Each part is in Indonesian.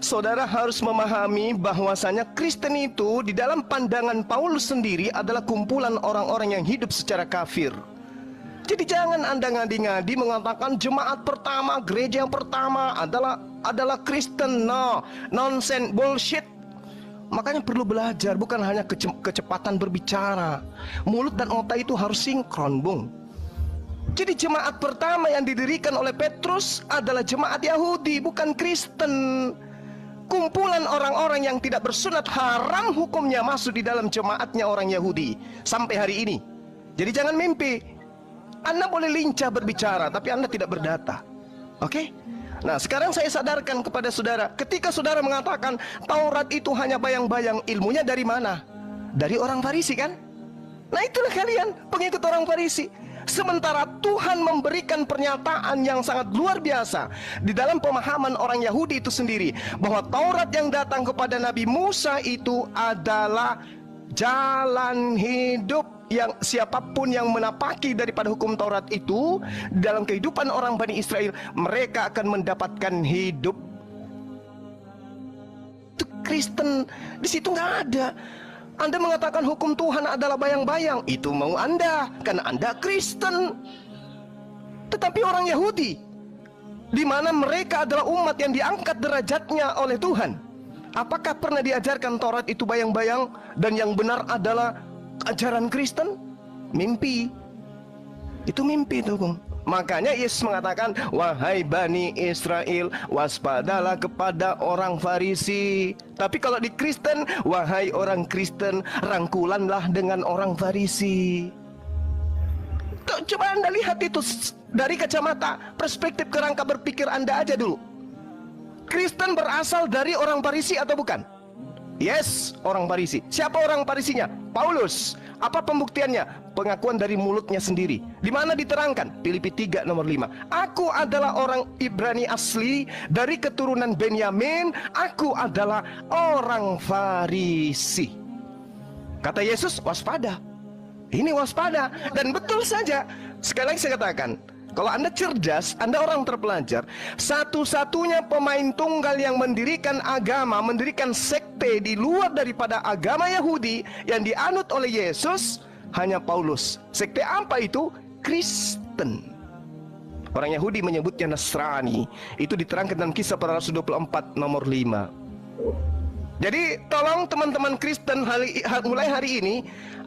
Saudara harus memahami bahwasanya Kristen itu di dalam pandangan Paulus sendiri adalah kumpulan orang-orang yang hidup secara kafir. Jadi jangan Anda ngadi-ngadi mengatakan jemaat pertama, gereja yang pertama adalah Kristen. No, nonsense, bullshit. Makanya perlu belajar, bukan hanya kecepatan berbicara. Mulut dan otak itu harus sinkron, Bung. Jadi jemaat pertama yang didirikan oleh Petrus adalah jemaat Yahudi, bukan Kristen. Kumpulan orang-orang yang tidak bersunat haram hukumnya masuk di dalam jemaatnya orang Yahudi sampai hari ini. Jadi jangan mimpi. Anda boleh lincah berbicara, tapi Anda tidak berdata. Oke? Nah, sekarang saya sadarkan kepada saudara, ketika saudara mengatakan Taurat itu hanya bayang-bayang, ilmunya dari mana? Dari orang Farisi kan? Nah, itulah kalian, pengikut orang Farisi. Sementara Tuhan memberikan pernyataan yang sangat luar biasa di dalam pemahaman orang Yahudi itu sendiri, bahwa Taurat yang datang kepada Nabi Musa itu adalah jalan hidup, yang siapapun yang menapaki daripada hukum Taurat itu dalam kehidupan orang Bani Israel, mereka akan mendapatkan hidup. Itu Kristen di situ nggak ada. Anda mengatakan hukum Tuhan adalah bayang-bayang, itu mau Anda, karena Anda Kristen. Tetapi orang Yahudi, di mana mereka adalah umat yang diangkat derajatnya oleh Tuhan, apakah pernah diajarkan Taurat itu bayang-bayang dan yang benar adalah ajaran Kristen? Mimpi. Itu mimpi itu, Bung. Makanya Yesus mengatakan, wahai Bani Israel, waspadalah kepada orang Farisi. Tapi kalau di Kristen, wahai orang Kristen, rangkulanlah dengan orang Farisi. Coba Anda lihat itu dari kacamata perspektif kerangka berpikir Anda aja dulu. Kristen berasal dari orang Farisi atau bukan? Yes, orang Farisi. Siapa orang Farisinya? Paulus. Apa pembuktiannya? Pengakuan dari mulutnya sendiri. Di mana diterangkan? Filipi 3 nomor 5. Aku adalah orang Ibrani asli, dari keturunan Benyamin. Aku adalah orang Farisi. Kata Yesus, waspada. Ini waspada. Dan betul saja. Sekali lagi saya katakan, kalau Anda cerdas, Anda orang terpelajar, satu-satunya pemain tunggal yang mendirikan agama, mendirikan sekte di luar daripada agama Yahudi yang dianut oleh Yesus, hanya Paulus. Sekte apa itu? Kristen. Orang Yahudi menyebutnya Nasrani. Itu diterangkan dalam Kisah Para Rasul 24 nomor 5. Jadi tolong teman-teman Kristen, mulai hari ini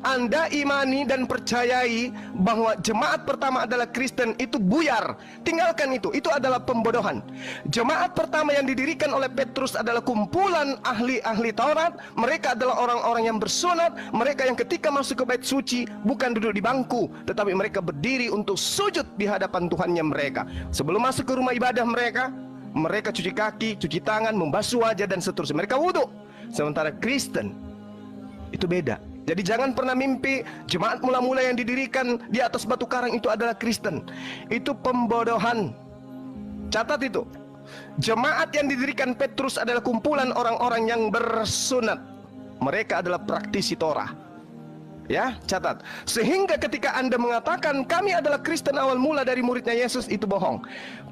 Anda imani dan percayai bahwa jemaat pertama adalah Kristen. Itu buyar. Tinggalkan itu adalah pembodohan. Jemaat pertama yang didirikan oleh Petrus adalah kumpulan ahli-ahli Taurat. Mereka adalah orang-orang yang bersunat. Mereka yang ketika masuk ke bait suci bukan duduk di bangku, tetapi mereka berdiri untuk sujud di hadapan Tuhannya mereka. Sebelum masuk ke rumah ibadah mereka cuci kaki, cuci tangan, membasuh wajah dan seterusnya. Mereka wudhu. Sementara Kristen itu beda. Jadi jangan pernah mimpi jemaat mula-mula yang didirikan di atas batu karang itu adalah Kristen. Itu pembodohan. Catat itu. Jemaat yang didirikan Petrus adalah kumpulan orang-orang yang bersunat. Mereka adalah praktisi Torah. Ya, catat. Sehingga ketika Anda mengatakan kami adalah Kristen awal mula dari muridnya Yesus, itu bohong.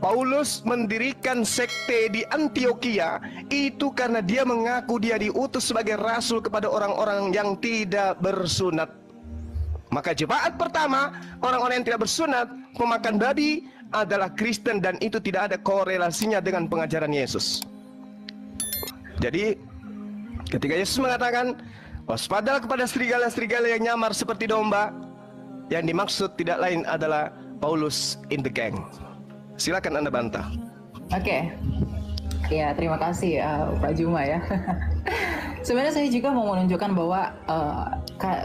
Paulus mendirikan sekte di Antioquia itu karena dia mengaku dia diutus sebagai rasul kepada orang-orang yang tidak bersunat. Maka jemaat pertama, orang-orang yang tidak bersunat, pemakan babi, adalah Kristen, dan itu tidak ada korelasinya dengan pengajaran Yesus. Jadi ketika Yesus mengatakan waspadalah kepada serigala-serigala yang nyamar seperti domba, yang dimaksud tidak lain adalah Paulus in the gang. Silakan Anda bantah. Oke. Ya, terima kasih Pak Juma ya. Sebenarnya saya juga mau menunjukkan bahwa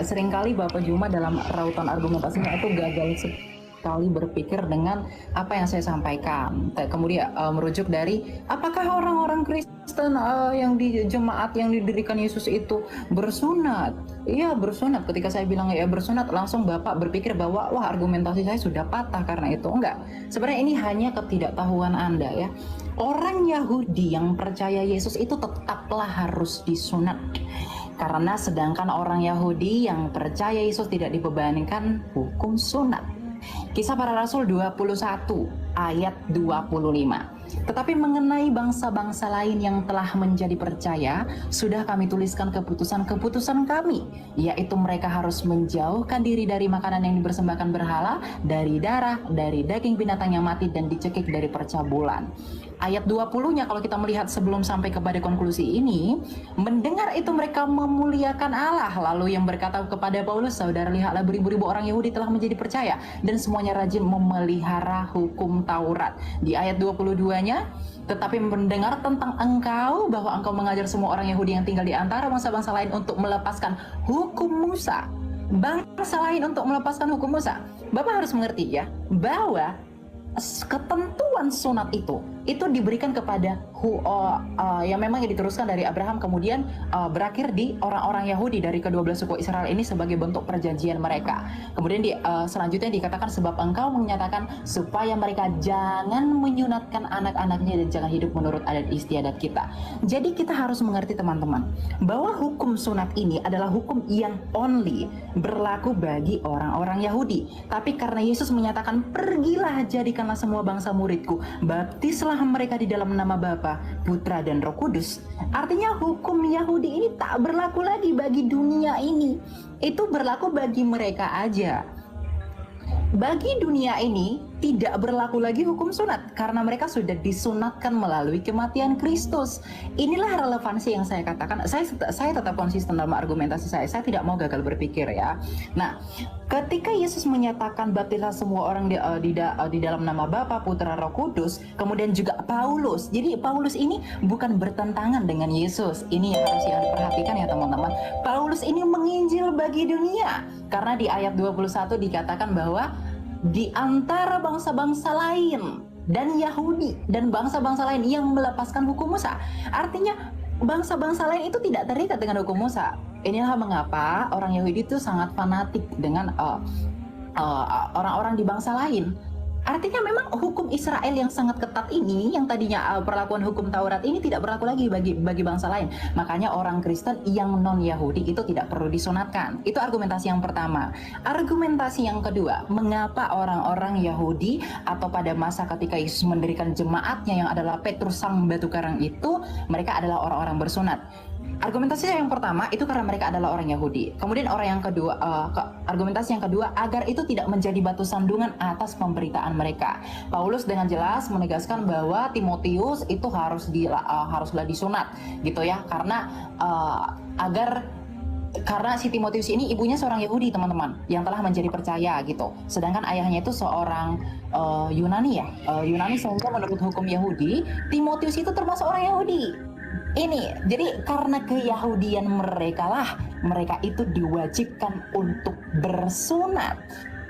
seringkali Bapak Juma dalam rautan argumentasinya itu gagal sekali berpikir dengan apa yang saya sampaikan. Kemudian merujuk dari apakah orang-orang Kristen yang di jemaat yang didirikan Yesus itu bersunat? Iya, bersunat. Ketika saya bilang ya bersunat, langsung Bapak berpikir bahwa wah, argumentasi saya sudah patah karena itu. Enggak. Sebenarnya ini hanya ketidaktahuan Anda ya. Orang Yahudi yang percaya Yesus itu tetaplah harus disunat. Karena sedangkan orang Yahudi yang percaya Yesus tidak dibebankan hukum sunat. Kisah Para Rasul 21 ayat 25. Tetapi mengenai bangsa-bangsa lain yang telah menjadi percaya, sudah kami tuliskan keputusan-keputusan kami, yaitu mereka harus menjauhkan diri dari makanan yang dipersembahkan berhala, dari darah, dari daging binatang yang mati, dan dicekik dari percabulan. Ayat 20-nya kalau kita melihat sebelum sampai kepada konklusi ini, mendengar itu mereka memuliakan Allah, lalu yang berkata kepada Paulus, saudara, lihatlah beribu-ribu orang Yahudi telah menjadi percaya dan semuanya rajin memelihara hukum Taurat. Di ayat 22-nya, tetapi mendengar tentang engkau, bahwa engkau mengajar semua orang Yahudi yang tinggal di antara bangsa-bangsa lain untuk melepaskan hukum Musa. Bangsa lain untuk melepaskan hukum Musa. Bapak harus mengerti ya, bahwa ketentuan sunat itu diberikan kepada yang memang diteruskan dari Abraham, kemudian berakhir di orang-orang Yahudi dari kedua belah suku Israel ini sebagai bentuk perjanjian mereka. Kemudian selanjutnya dikatakan, sebab engkau menyatakan supaya mereka jangan menyunatkan anak-anaknya dan jangan hidup menurut adat istiadat kita. Jadi kita harus mengerti teman-teman, bahwa hukum sunat ini adalah hukum yang only berlaku bagi orang-orang Yahudi. Tapi karena Yesus menyatakan, pergilah jadikanlah semua bangsa muridku, baptislah mereka di dalam nama Bapa, Putra dan Roh Kudus. Artinya hukum Yahudi ini tak berlaku lagi bagi dunia ini. Itu berlaku bagi mereka aja. Bagi dunia ini tidak berlaku lagi hukum sunat karena mereka sudah disunatkan melalui kematian Kristus. Inilah relevansi yang saya katakan. Saya tetap konsisten dalam argumentasi saya. Saya tidak mau gagal berpikir ya. Nah, ketika Yesus menyatakan baptislah semua orang di dalam nama Bapa, Putra, Roh Kudus, kemudian juga Paulus. Jadi Paulus ini bukan bertentangan dengan Yesus. Ini yang harus diperhatikan ya teman-teman. Paulus ini menginjil bagi dunia. Karena di ayat 21 dikatakan bahwa di antara bangsa-bangsa lain dan Yahudi dan bangsa-bangsa lain yang melepaskan hukum Musa. Artinya bangsa-bangsa lain itu tidak terikat dengan hukum Musa. Inilah mengapa orang Yahudi itu sangat fanatik dengan orang-orang di bangsa lain. Artinya memang hukum Israel yang sangat ketat ini, yang tadinya perlakuan hukum Taurat ini tidak berlaku lagi bagi bangsa lain. Makanya orang Kristen yang non-Yahudi itu tidak perlu disunatkan. Itu argumentasi yang pertama. Argumentasi yang kedua, mengapa orang-orang Yahudi atau pada masa ketika Yesus mendirikan jemaatnya yang adalah Petrus sang batu karang itu, mereka adalah orang-orang bersunat. Argumentasi yang pertama itu karena mereka adalah orang Yahudi. Kemudian argumentasi yang kedua, agar itu tidak menjadi batu sandungan atas pemberitaan mereka. Paulus dengan jelas menegaskan bahwa Timotius itu haruslah disunat, gitu ya, karena si Timotius ini ibunya seorang Yahudi teman-teman yang telah menjadi percaya gitu. Sedangkan ayahnya itu seorang Yunani ya, Yunani, sehingga menurut hukum Yahudi Timotius itu termasuk orang Yahudi. Ini jadi karena keyahudian mereka itu diwajibkan untuk bersunat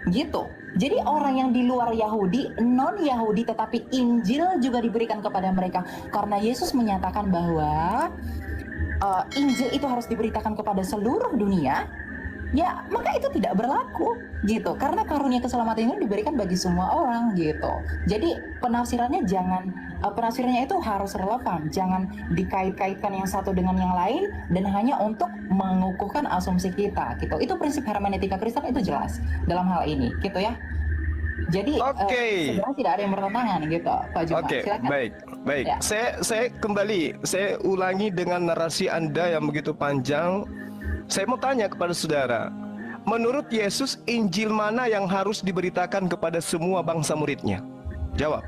gitu. Jadi orang yang di luar Yahudi, non-Yahudi, tetapi Injil juga diberikan kepada mereka karena Yesus menyatakan bahwa Injil itu harus diberitakan kepada seluruh dunia. Ya, maka itu tidak berlaku gitu. Karena karunia keselamatan itu diberikan bagi semua orang gitu. Jadi penafsirannya itu harus relevan. Jangan dikait-kaitkan yang satu dengan yang lain dan hanya untuk mengukuhkan asumsi kita gitu. Itu prinsip hermeneutika Kristen itu jelas dalam hal ini gitu ya. Jadi sebenarnya tidak ada yang bertentangan gitu, Pak Juma. Oke, baik. Ya. Saya ulangi dengan narasi Anda yang begitu panjang. Saya mau tanya kepada saudara, menurut Yesus, Injil mana yang harus diberitakan kepada semua bangsa muridnya? Jawab.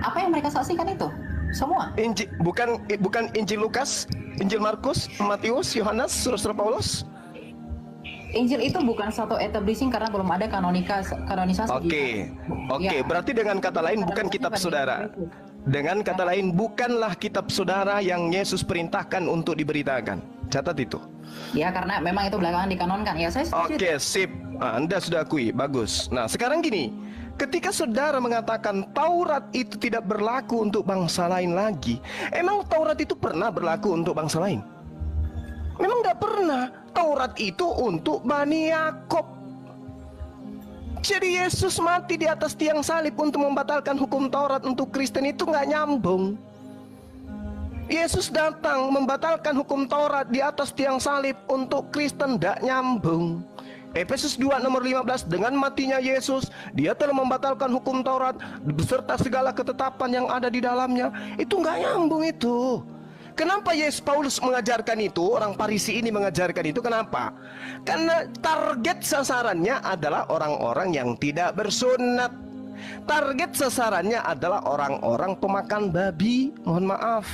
Apa yang mereka saksikan itu? Semua? Bukan Injil Lukas, Injil Markus, Matius, Yohanes, Surat Paulus? Injil itu bukan satu establishing karena belum ada kanonisasi. Oke. Ya. Berarti dengan kata lain bukan kitab saudara. Dengan kata lain bukanlah kitab saudara yang Yesus perintahkan untuk diberitakan. Catat itu. Ya, karena memang itu belakangan dikanonkan. Ya, saya setuju. Oke, sip. Anda sudah akui, bagus. Nah, sekarang gini, ketika saudara mengatakan Taurat itu tidak berlaku untuk bangsa lain lagi, emang Taurat itu pernah berlaku untuk bangsa lain? Memang nggak pernah. Taurat itu untuk Bani Yakob. Jadi Yesus mati di atas tiang salib untuk membatalkan hukum Taurat untuk Kristen itu nggak nyambung. Yesus datang membatalkan hukum Taurat di atas tiang salib untuk Kristen, tidak nyambung. Efesus 2 nomor 15, dengan matinya Yesus, dia telah membatalkan hukum Taurat beserta segala ketetapan yang ada di dalamnya. Itu nggak nyambung itu. Kenapa Paulus mengajarkan itu? Orang Farisi ini mengajarkan itu. Kenapa? Karena target sasarannya adalah orang-orang yang tidak bersunat. Target sasarannya adalah orang-orang pemakan babi. Mohon maaf.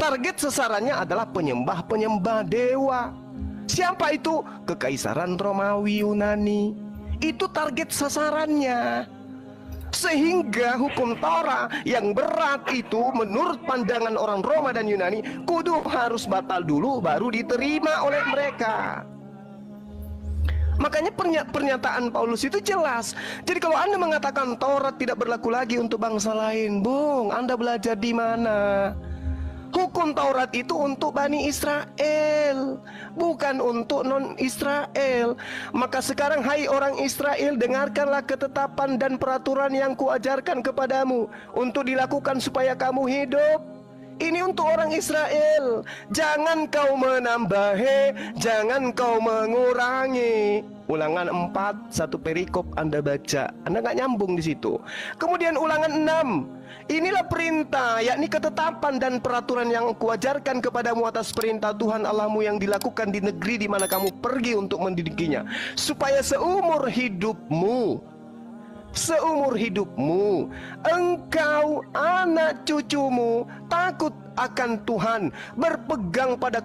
Target sasarannya adalah penyembah-penyembah dewa. Siapa itu? Kekaisaran Romawi Yunani. Itu target sasarannya. Sehingga hukum Taurat yang berat itu menurut pandangan orang Roma dan Yunani kudu harus batal dulu baru diterima oleh mereka. Makanya pernyataan Paulus itu jelas. Jadi kalau Anda mengatakan Taurat tidak berlaku lagi untuk bangsa lain, Bung, Anda belajar di mana? Hukum Taurat itu untuk Bani Israel, bukan untuk non-Israel. Maka sekarang hai orang Israel, dengarkanlah ketetapan dan peraturan yang kuajarkan kepadamu untuk dilakukan supaya kamu hidup. Ini untuk orang Israel. Jangan kau menambahi, jangan kau mengurangi. Ulangan 4, satu perikop Anda baca, Anda nggak nyambung di situ. Kemudian ulangan 6, inilah perintah, yakni ketetapan dan peraturan yang kuajarkan kepadamu atas perintah Tuhan Allahmu yang dilakukan di negeri di mana kamu pergi untuk mendidikinya, supaya seumur hidupmu engkau, anak cucumu takut akan Tuhan, berpegang pada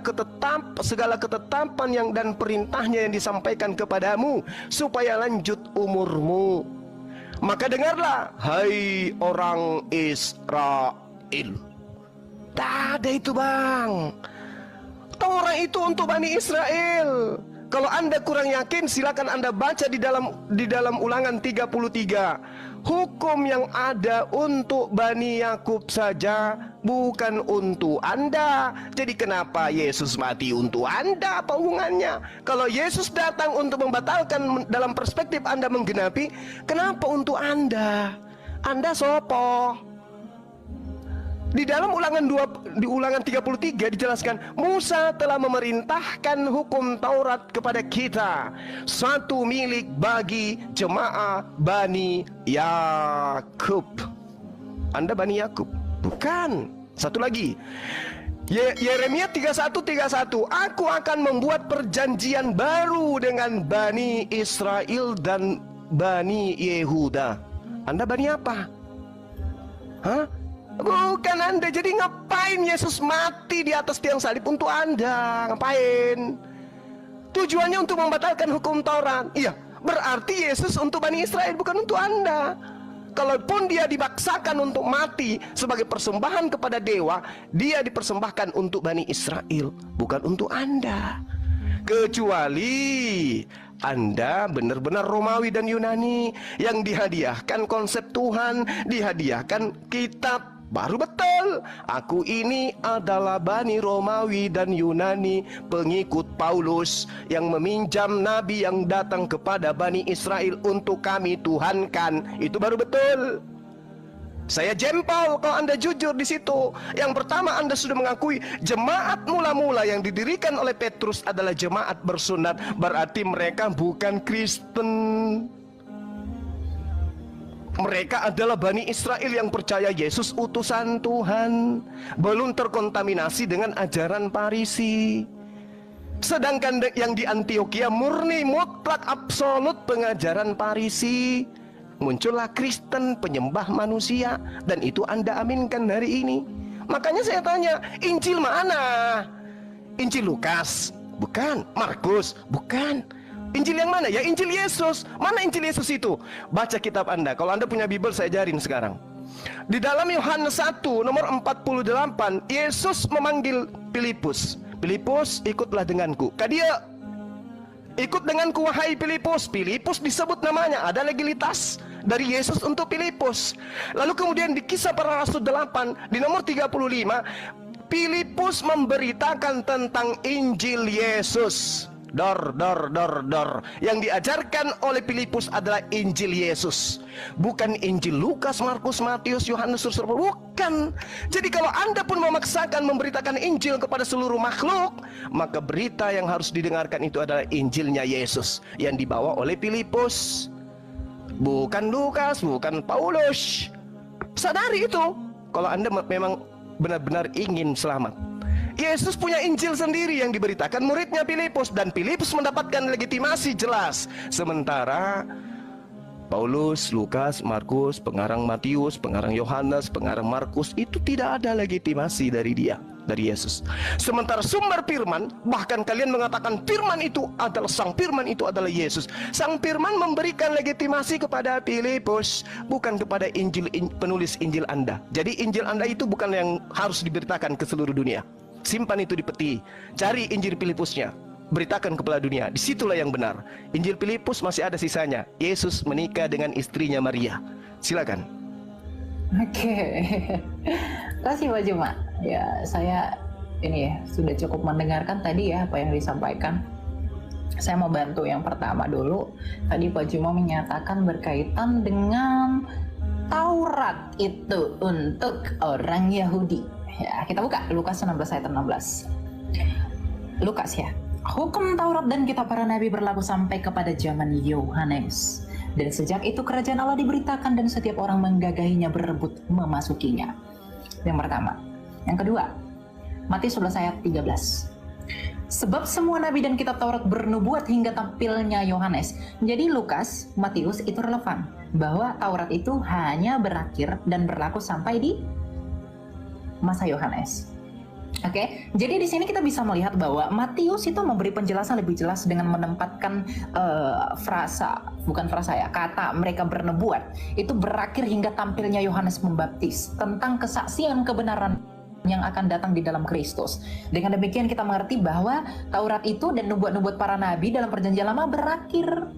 segala ketetapan yang dan perintahnya yang disampaikan kepadamu, supaya lanjut umurmu. Maka dengarlah, hai orang Israel. Tak ada itu, Bang. Taurat itu untuk Bani Israel. Kalau Anda kurang yakin, silakan Anda baca di dalam Ulangan 33. Hukum yang ada untuk Bani Yakub saja, bukan untuk Anda. Jadi kenapa Yesus mati untuk Anda? Apa hubungannya? Kalau Yesus datang untuk membatalkan dalam perspektif Anda menggenapi, kenapa untuk Anda? Anda sopo? Di dalam di Ulangan 33 dijelaskan, Musa telah memerintahkan hukum Taurat kepada kita, satu milik bagi jemaah Bani Yakub. Anda Bani Yakub? Bukan. Satu lagi, Yeremia 31:31, aku akan membuat perjanjian baru dengan Bani Israel dan Bani Yehuda. Anda Bani apa? Hah? Bukan Anda. Jadi ngapain Yesus mati di atas tiang salib untuk Anda? Ngapain? Tujuannya untuk membatalkan hukum Taurat. Iya, berarti Yesus untuk Bani Israel, bukan untuk Anda. Kalaupun dia dibaksakan untuk mati sebagai persembahan kepada dewa, dia dipersembahkan untuk Bani Israel, bukan untuk Anda. Kecuali Anda benar-benar Romawi dan Yunani yang dihadiahkan konsep Tuhan, dihadiahkan kitab. Baru betul, aku ini adalah Bani Romawi dan Yunani, pengikut Paulus yang meminjam nabi yang datang kepada Bani Israel untuk kami tuhankan. Itu baru betul. Saya jempol kalau Anda jujur di situ. Yang pertama, Anda sudah mengakui jemaat mula-mula yang didirikan oleh Petrus adalah jemaat bersunat, berarti mereka bukan Kristen. Mereka adalah Bani Israel yang percaya Yesus utusan Tuhan, belum terkontaminasi dengan ajaran Farisi. Sedangkan yang di Antioquia murni mutlak absolut pengajaran Farisi. Muncullah Kristen penyembah manusia, dan itu Anda aminkan hari ini. Makanya saya tanya, Injil mana? Injil Lukas? Bukan. Markus? Bukan. Injil yang mana? Ya Injil Yesus. Mana Injil Yesus itu? Baca kitab Anda. Kalau Anda punya Bible, saya ajarin sekarang. Di dalam Yohanes 1 nomor 48, Yesus memanggil Filipus. Filipus, ikutlah denganku. Kadia, ikut denganku wahai Filipus. Filipus disebut namanya, ada legalitas dari Yesus untuk Filipus. Lalu kemudian di Kisah Para Rasul 8 di nomor 35, Filipus memberitakan tentang Injil Yesus. Dor. Yang diajarkan oleh Filipus adalah Injil Yesus, bukan Injil Lukas, Markus, Matius, Yohanes, bukan. Jadi kalau Anda pun memaksakan memberitakan Injil kepada seluruh makhluk, maka berita yang harus didengarkan itu adalah Injilnya Yesus yang dibawa oleh Filipus, bukan Lukas, bukan Paulus. Sadari itu kalau Anda memang benar-benar ingin selamat. Yesus punya Injil sendiri yang diberitakan muridnya Filipus, dan Filipus mendapatkan legitimasi jelas. Sementara Paulus, Lukas, Markus, pengarang Matius, pengarang Yohanes, pengarang Markus itu tidak ada legitimasi dari Yesus. Sementara sumber firman, bahkan kalian mengatakan firman itu adalah sang firman itu adalah Yesus. Sang firman memberikan legitimasi kepada Filipus, bukan kepada penulis Injil Anda. Jadi Injil Anda itu bukan yang harus diberitakan ke seluruh dunia. Simpan itu di peti, cari Injil Filipusnya, beritakan kepada dunia. Disitulah yang benar. Injil Filipus masih ada sisanya. Yesus menikah dengan istrinya Maria. Silakan. Oke. Kasih Pak Juma. Ya, saya ini ya sudah cukup mendengarkan tadi ya apa yang disampaikan. Saya mau bantu yang pertama dulu. Tadi Pak Juma menyatakan berkaitan dengan Taurat itu untuk orang Yahudi. Ya, kita buka Lukas 16 ayat 16. Lukas ya. Hukum Taurat dan kitab para nabi berlaku sampai kepada zaman Yohanes. Dan sejak itu kerajaan Allah diberitakan dan setiap orang menggagahinya berebut memasukinya. Yang pertama. Yang kedua, Matius 11 ayat 13. Sebab semua nabi dan kitab Taurat bernubuat hingga tampilnya Yohanes. Jadi Lukas, Matius itu relevan bahwa Taurat itu hanya berakhir dan berlaku sampai di masa Yohanes. Oke, jadi di sini kita bisa melihat bahwa Matius itu memberi penjelasan lebih jelas dengan menempatkan kata mereka bernubuat itu berakhir hingga tampilnya Yohanes Pembaptis tentang kesaksian kebenaran yang akan datang di dalam Kristus. Dengan demikian kita mengerti bahwa Taurat itu dan nubuat-nubuat para nabi dalam Perjanjian Lama berakhir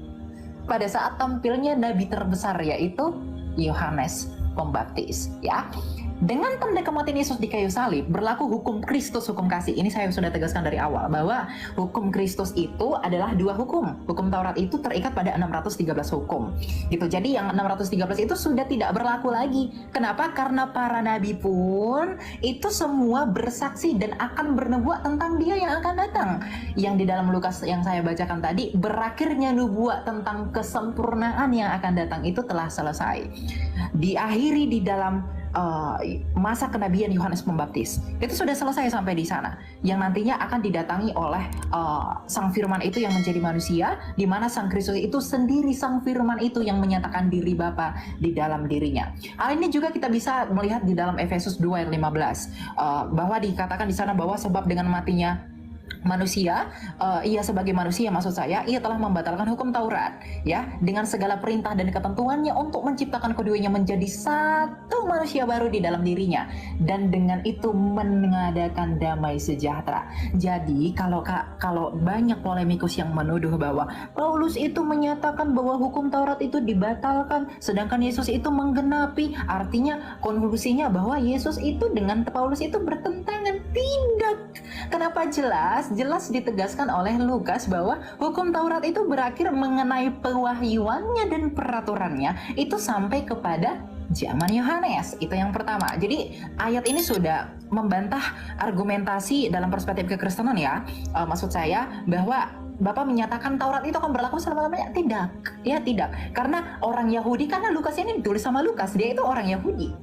pada saat tampilnya nabi terbesar, yaitu Yohanes Pembaptis, ya. Dengan tanda kematian Yesus di kayu salib berlaku hukum Kristus, hukum kasih. Ini saya sudah tegaskan dari awal bahwa hukum Kristus itu adalah dua hukum. Hukum Taurat itu terikat pada 613 hukum. Gitu. Jadi yang 613 itu sudah tidak berlaku lagi. Kenapa? Karena para nabi pun itu semua bersaksi dan akan bernubuat tentang Dia yang akan datang. Yang di dalam Lukas yang saya bacakan tadi, berakhirnya nubuat tentang kesempurnaan yang akan datang itu telah selesai. Diakhiri di dalam masa kenabian Yohanes Pembaptis. Itu sudah selesai sampai di sana. Yang nantinya akan didatangi oleh Sang Firman itu yang menjadi manusia, di mana Sang Kristus itu sendiri Sang Firman itu yang menyatakan diri Bapa di dalam dirinya. Hal ini juga kita bisa melihat di dalam Efesus 2 ayat 15, bahwa dikatakan di sana bahwa sebab dengan matinya manusia, ia sebagai manusia maksud saya, ia telah membatalkan hukum Taurat ya dengan segala perintah dan ketentuannya untuk menciptakan keduanya menjadi satu manusia baru di dalam dirinya, dan dengan itu mengadakan damai sejahtera. Jadi kalau banyak polemikus yang menuduh bahwa Paulus itu menyatakan bahwa hukum Taurat itu dibatalkan sedangkan Yesus itu menggenapi, artinya konklusinya bahwa Yesus itu dengan Paulus itu bertentangan. Tidak. Kenapa? Jelas ditegaskan oleh Lukas bahwa hukum Taurat itu berakhir mengenai pewahyuannya dan peraturannya itu sampai kepada zaman Yohanes. Itu yang pertama. Jadi ayat ini sudah membantah argumentasi dalam perspektif kekristenan ya. Maksud saya bahwa Bapak menyatakan Taurat itu akan berlaku selama-lamanya. Tidak. Ya tidak. Karena orang Yahudi, karena Lukas ini ditulis sama Lukas, dia itu orang Yahudi.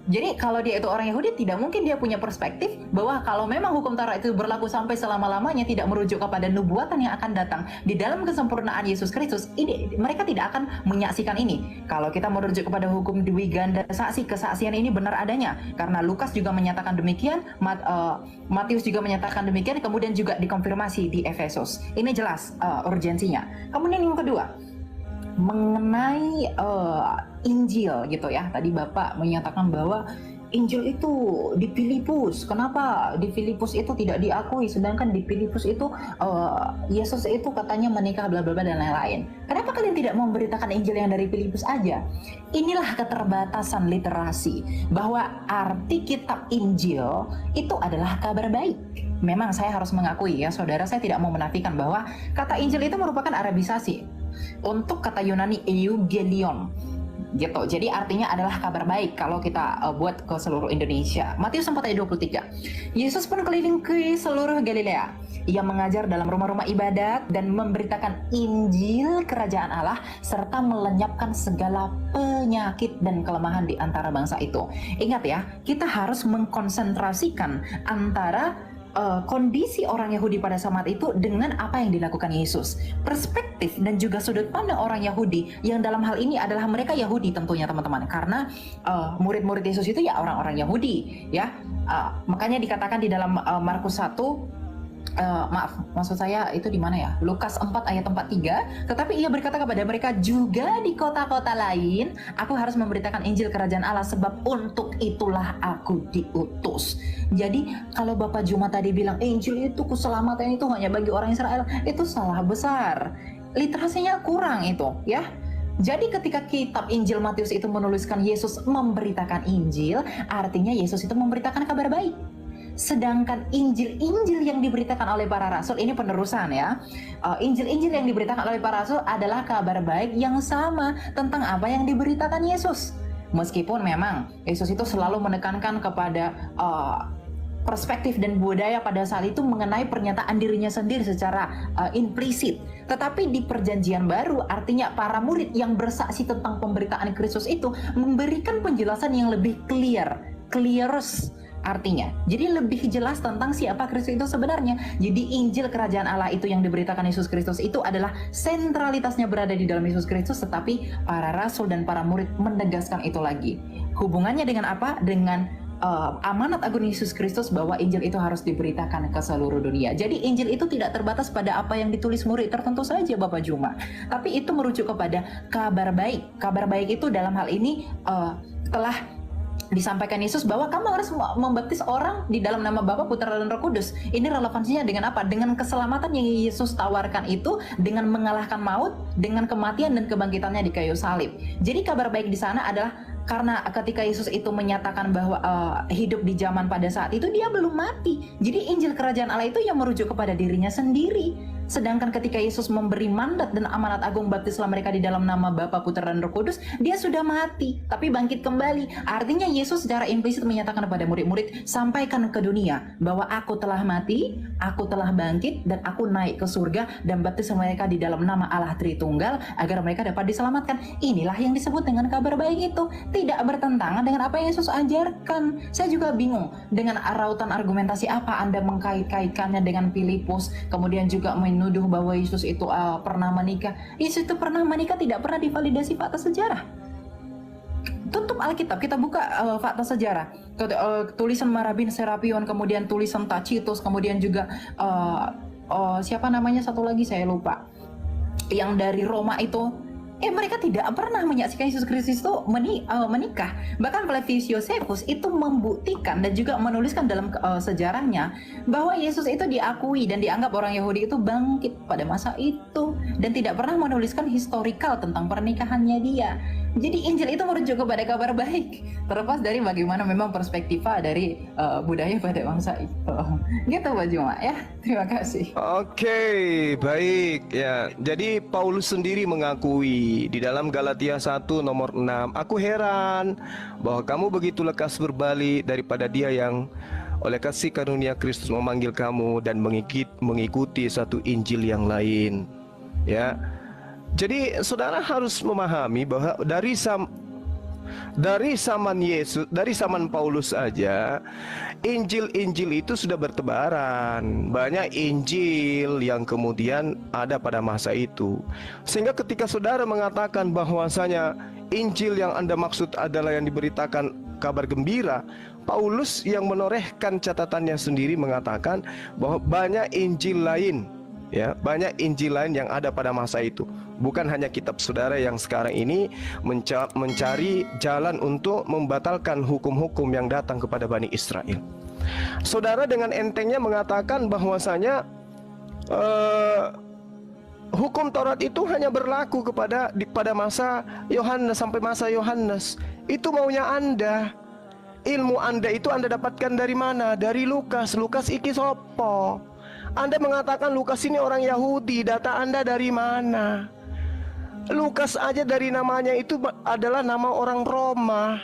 Jadi kalau dia itu orang Yahudi, tidak mungkin dia punya perspektif bahwa kalau memang hukum Taurat itu berlaku sampai selama-lamanya, tidak merujuk kepada nubuatan yang akan datang di dalam kesempurnaan Yesus Kristus, ini mereka tidak akan menyaksikan ini. Kalau kita merujuk kepada hukum dwi ganda saksi, kesaksian ini benar adanya, karena Lukas juga menyatakan demikian, Matius juga menyatakan demikian, kemudian juga dikonfirmasi di Efesus. Ini jelas urgensinya. Kemudian yang kedua, mengenai Injil gitu ya. Tadi Bapak menyatakan bahwa Injil itu di Filipus. Kenapa di Filipus itu tidak diakui, sedangkan di Filipus itu Yesus itu katanya menikah bla bla bla dan lain-lain. Kenapa kalian tidak memberitakan Injil yang dari Filipus aja? Inilah keterbatasan literasi, bahwa arti kitab Injil itu adalah kabar baik. memang saya harus mengakui ya saudara, saya tidak mau menafikan bahwa kata Injil itu merupakan Arabisasi untuk kata Yunani Eugelion gitu. Jadi artinya adalah kabar baik kalau kita buat ke seluruh Indonesia. Matius 4 ayat 23. Yesus pun keliling ke seluruh Galilea. Ia mengajar dalam rumah-rumah ibadat dan memberitakan Injil kerajaan Allah serta melenyapkan segala penyakit dan kelemahan di antara bangsa itu. Ingat ya, kita harus mengkonsentrasikan antara kondisi orang Yahudi pada saat itu dengan apa yang dilakukan Yesus. Perspektif dan juga sudut pandang orang Yahudi yang dalam hal ini adalah mereka Yahudi tentunya teman-teman, karena murid-murid Yesus itu ya orang-orang Yahudi ya. Makanya dikatakan di dalam Markus 1, maksud saya itu di mana ya? Lukas 4 ayat 43. Tetapi ia berkata kepada mereka, juga di kota-kota lain aku harus memberitakan Injil kerajaan Allah, sebab untuk itulah aku diutus. Jadi kalau Bapak Juma tadi bilang Injil itu keselamatan itu hanya bagi orang Israel, itu salah besar. Literasinya kurang itu ya. Jadi ketika kitab Injil Matius itu menuliskan Yesus memberitakan Injil, artinya Yesus itu memberitakan kabar baik. Sedangkan Injil-Injil yang diberitakan oleh para rasul ini penerusan ya. Injil-Injil yang diberitakan oleh para rasul adalah kabar baik yang sama tentang apa yang diberitakan Yesus. Meskipun memang Yesus itu selalu menekankan kepada perspektif dan budaya pada saat itu mengenai pernyataan dirinya sendiri secara implisit. Tetapi di perjanjian baru, artinya para murid yang bersaksi tentang pemberitaan Kristus itu memberikan penjelasan yang lebih clearus artinya. Jadi lebih jelas tentang siapa Kristus itu sebenarnya. Jadi Injil kerajaan Allah itu yang diberitakan Yesus Kristus itu adalah sentralitasnya berada di dalam Yesus Kristus, tetapi para rasul dan para murid menegaskan itu lagi. Hubungannya dengan apa? Dengan amanat agung Yesus Kristus bahwa Injil itu harus diberitakan ke seluruh dunia. Jadi Injil itu tidak terbatas pada apa yang ditulis murid tertentu saja Bapak Juma, tapi itu merujuk kepada kabar baik. Kabar baik itu dalam hal ini telah disampaikan Yesus bahwa kamu harus membaptis orang di dalam nama Bapa, Putra dan Roh Kudus. Ini relevansinya dengan apa? Dengan keselamatan yang Yesus tawarkan itu, dengan mengalahkan maut, dengan kematian dan kebangkitannya di kayu salib. Jadi kabar baik di sana adalah karena ketika Yesus itu menyatakan bahwa hidup di zaman pada saat itu dia belum mati. Jadi Injil kerajaan Allah itu yang merujuk kepada dirinya sendiri. Sedangkan ketika Yesus memberi mandat dan amanat agung baptislah mereka di dalam nama Bapa, Putra dan Roh Kudus, dia sudah mati tapi bangkit kembali. Artinya Yesus secara implisit menyatakan kepada murid-murid, sampaikan ke dunia bahwa aku telah mati, aku telah bangkit, dan aku naik ke surga dan baptis mereka di dalam nama Allah Tritunggal agar mereka dapat diselamatkan. Inilah yang disebut dengan kabar baik itu. Tidak bertentangan dengan apa yang Yesus ajarkan. Saya juga bingung dengan rautan argumentasi apa Anda mengkait-kaitkannya dengan Filipus, kemudian juga menuduh bahwa Yesus itu pernah menikah. Yesus itu pernah menikah tidak pernah divalidasi fakta sejarah. Tutup Alkitab, kita buka fakta sejarah. Tulisan Marabin Serapion, kemudian tulisan Tacitus, kemudian juga siapa namanya satu lagi saya lupa. Yang dari Roma itu, mereka tidak pernah menyaksikan Yesus Kristus itu menikah. Bahkan Flavius Josephus itu membuktikan dan juga menuliskan dalam sejarahnya bahwa Yesus itu diakui dan dianggap orang Yahudi itu bangkit pada masa itu, dan tidak pernah menuliskan historikal tentang pernikahannya dia. Jadi Injil itu merujuk kepada kabar baik, terlepas dari bagaimana memang perspektiva dari budaya pada bangsa itu. Gitu Pak Juma ya. Terima kasih. Oke, baik ya. Jadi Paulus sendiri mengakui di dalam Galatia 1 nomor 6, aku heran bahwa kamu begitu lekas berbalik daripada dia yang oleh kasih karunia Kristus memanggil kamu dan mengikuti satu Injil yang lain. Ya. Jadi saudara harus memahami bahwa dari zaman Paulus saja Injil-Injil itu sudah bertebaran. Banyak Injil yang kemudian ada pada masa itu. Sehingga ketika saudara mengatakan bahwasanya Injil yang Anda maksud adalah yang diberitakan kabar gembira, Paulus yang menorehkan catatannya sendiri mengatakan bahwa banyak Injil lain, ya, banyak Injil lain yang ada pada masa itu. Bukan hanya kitab saudara yang sekarang ini mencari jalan untuk membatalkan hukum-hukum yang datang kepada Bani Israel. Saudara dengan entengnya mengatakan bahwasanya hukum Taurat itu hanya berlaku pada masa Yohanes sampai masa Yohanes. Itu maunya Anda. ilmu Anda itu Anda dapatkan dari mana? Dari Lukas. Lukas iki sopo? Anda mengatakan Lukas ini orang Yahudi, data Anda dari mana? Lukas aja dari namanya itu adalah nama orang Roma.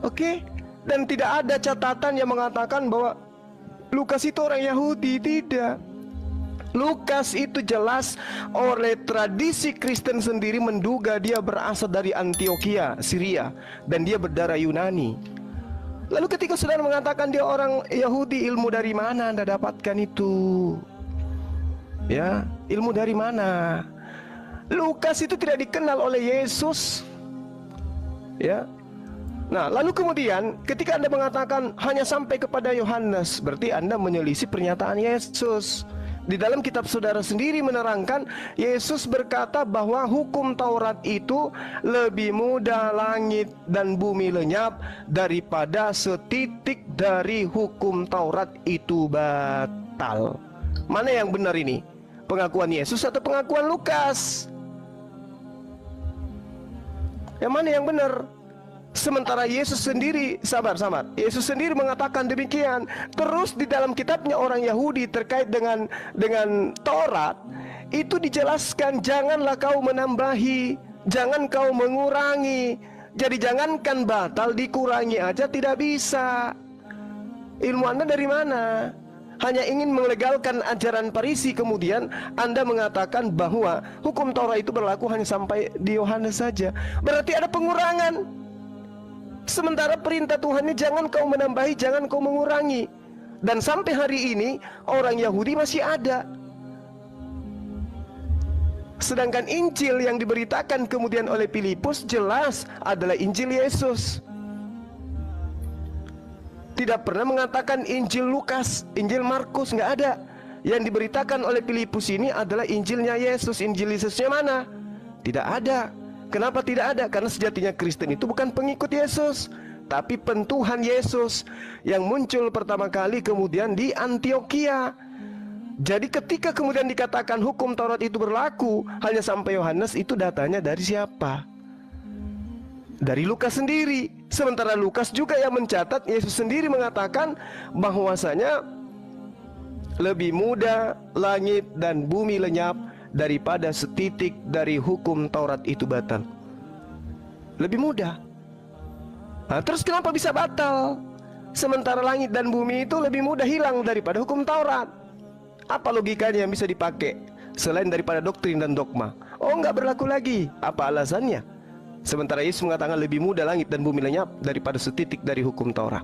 Oke? Dan tidak ada catatan yang mengatakan bahwa Lukas itu orang Yahudi, tidak. Lukas itu jelas oleh tradisi Kristen sendiri menduga dia berasal dari Antioquia, Syria, dan dia berdarah Yunani. Lalu ketika saudara mengatakan dia orang Yahudi, ilmu dari mana Anda dapatkan itu? Ya, ilmu dari mana? Lukas itu tidak dikenal oleh Yesus. Ya. Nah, lalu kemudian ketika Anda mengatakan hanya sampai kepada Yohanes, berarti Anda menyelisih pernyataan Yesus. Di dalam kitab saudara sendiri menerangkan, Yesus berkata bahwa hukum Taurat itu lebih mudah langit dan bumi lenyap daripada setitik dari hukum Taurat itu batal. Mana yang benar ini? Pengakuan Yesus atau pengakuan Lukas? Yang mana yang benar? Sementara Yesus sendiri, sabar. Yesus sendiri mengatakan demikian. Terus di dalam kitabnya orang Yahudi terkait dengan Taurat itu dijelaskan, janganlah kau menambahi, jangan kau mengurangi. Jadi jangankan batal, dikurangi aja tidak bisa. Ilmu Anda dari mana? Hanya ingin melegalkan ajaran Farisi, kemudian Anda mengatakan bahwa hukum Taurat itu berlaku hanya sampai di Yohanes saja. Berarti ada pengurangan. Sementara perintah Tuhan ini jangan kau menambahi, jangan kau mengurangi. Dan sampai hari ini orang Yahudi masih ada. Sedangkan Injil yang diberitakan kemudian oleh Filipus jelas adalah Injil Yesus. Tidak pernah mengatakan Injil Lukas, Injil Markus, nggak ada. Yang diberitakan oleh Filipus ini adalah Injilnya Yesus. Injil Yesusnya mana? Tidak ada. Kenapa tidak ada? Karena sejatinya Kristen itu bukan pengikut Yesus, tapi pentuhan Yesus yang muncul pertama kali kemudian di Antioquia. Jadi ketika kemudian dikatakan hukum Taurat itu berlaku hanya sampai Yohanes, itu datanya dari siapa? Dari Lukas sendiri. Sementara Lukas juga yang mencatat, Yesus sendiri mengatakan bahwasanya lebih mudah langit dan bumi lenyap daripada setitik dari hukum Taurat itu batal. Lebih mudah. Nah, terus kenapa bisa batal? Sementara langit dan bumi itu lebih mudah hilang daripada hukum Taurat. Apa logikanya yang bisa dipakai selain daripada doktrin dan dogma? Oh, nggak berlaku lagi. Apa alasannya? Sementara Yesus mengatakan lebih mudah langit dan bumi lenyap daripada setitik dari hukum Taurat.